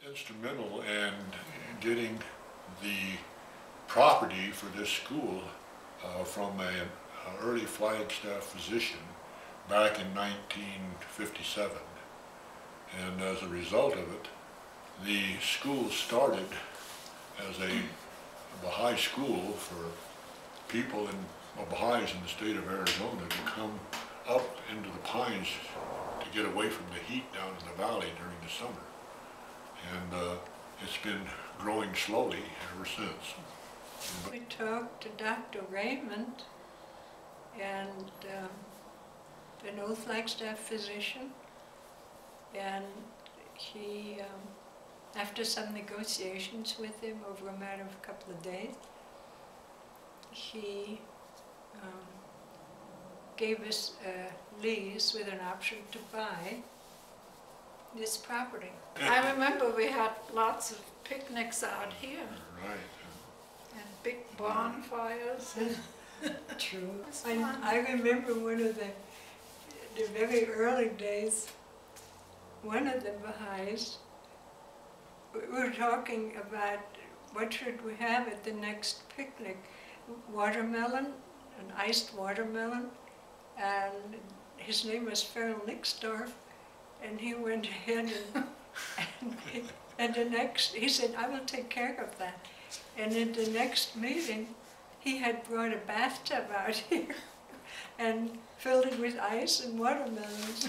instrumental in getting the property for this school from an early Flagstaff physician back in 1957. And as a result of it, the school started as a Baha'i school for people Baha'is in the state of Arizona to come up into the pines to get away from the heat down in the valley during the summer. And it's been growing slowly ever since. We talked to Dr. Raymond, and an old Flagstaff physician, and he, after some negotiations with him over a matter of a couple of days, he gave us a lease with an option to buy this property. I remember we had lots of picnics out here. Right. And big bonfires. True. I remember one of the very early days, one of the Baha'is, we were talking about what should we have at the next picnic. Watermelon, an iced watermelon, and his name was Farrell Nixdorf, and he went ahead and the next, he said, I will take care of that. And in the next meeting, he had brought a bathtub out here and filled it with ice and watermelons.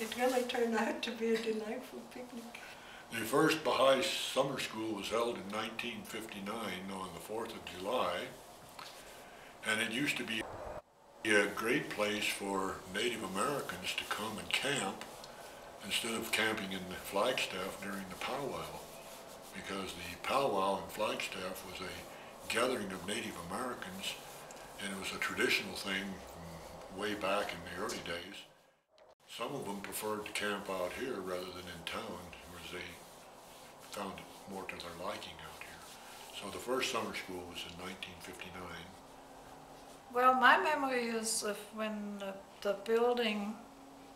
It really turned out to be a delightful picnic. The first Bahai Summer School was held in 1959 on the 4th of July, and it used to be a great place for Native Americans to come and camp instead of camping in Flagstaff during the powwow, because the powwow in Flagstaff was a gathering of Native Americans, and it was a traditional thing from way back in the early days. Some of them preferred to camp out here rather than in town, whereas they found it more to their liking out here. So the first summer school was in 1959. Well, my memory is of when the building,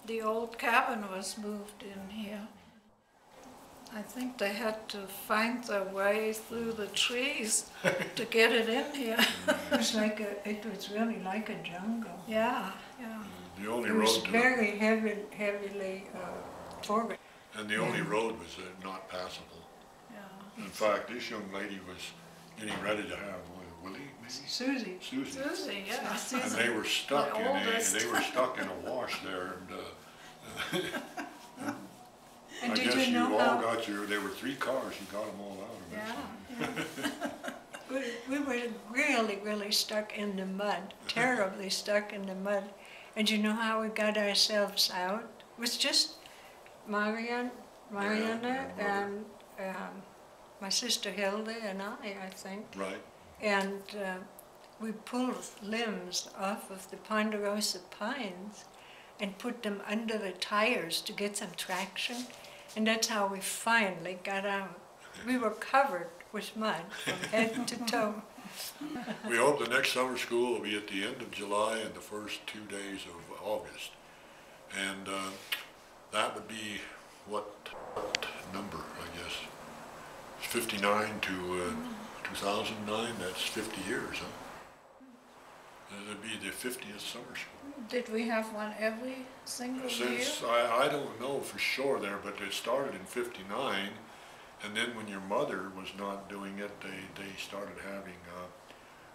the old cabin was moved in here. I think they had to find their way through the trees to get it in here. It was really like a jungle. Yeah, yeah. The only It was very heavily forested. And the only road was not passable. Yeah. In fact, this young lady was getting ready to have Willie, maybe? Susie. Susie, yeah. And they were stuck they were stuck in a wash there, and I guess you all got there were 3 cars, you got them all out of it. Yeah. We were really, really stuck in the mud, terribly stuck in the mud. And you know how we got ourselves out? It was just Marianne, and my sister Hilda and I think. Right. And we pulled limbs off of the ponderosa pines and put them under the tires to get some traction. And that's how we finally got out. We were covered with mud from head to toe. We hope the next summer school will be at the end of July and the first 2 days of August. And that would be what number, I guess? 59 to 2009, that's 50 years, huh? It'd be the 50th summer school. Did we have one every single year? I don't know for sure there, but it started in 59, and then when your mother was not doing it, they started having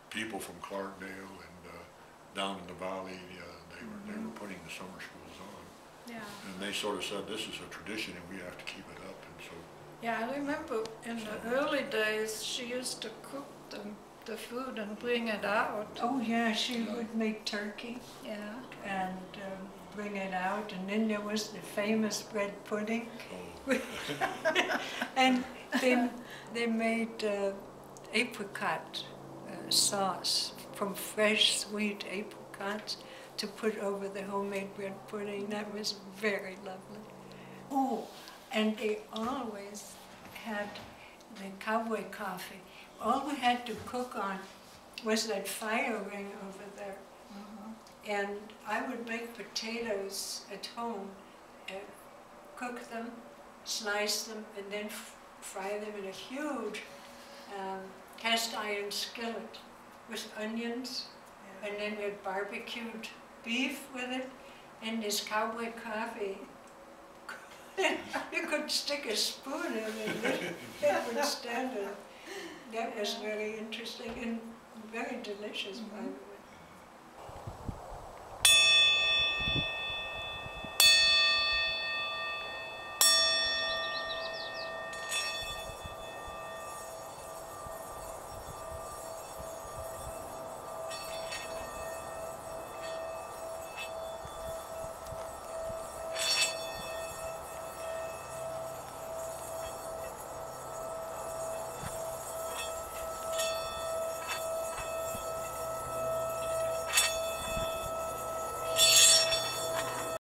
people from Clarkdale and down in the valley, they were putting the summer schools on. Yeah. And they sort of said, this is a tradition and we have to keep it up. And so. Yeah, I remember in the early days, she used to cook the food and bring it out. Oh yeah, she would make turkey. Yeah. And bring it out, and then there was the famous bread pudding. Oh. And they made apricot sauce from fresh sweet apricots to put over the homemade bread pudding. That was very lovely. Oh, and they always had the cowboy coffee. All we had to cook on was that fire ring over there. And I would make potatoes at home, cook them, slice them, and then fry them in a huge cast iron skillet with onions, and then we had barbecued beef with it, and this cowboy coffee. You could stick a spoon in it and it would stand it. That was very interesting and very delicious, by the way.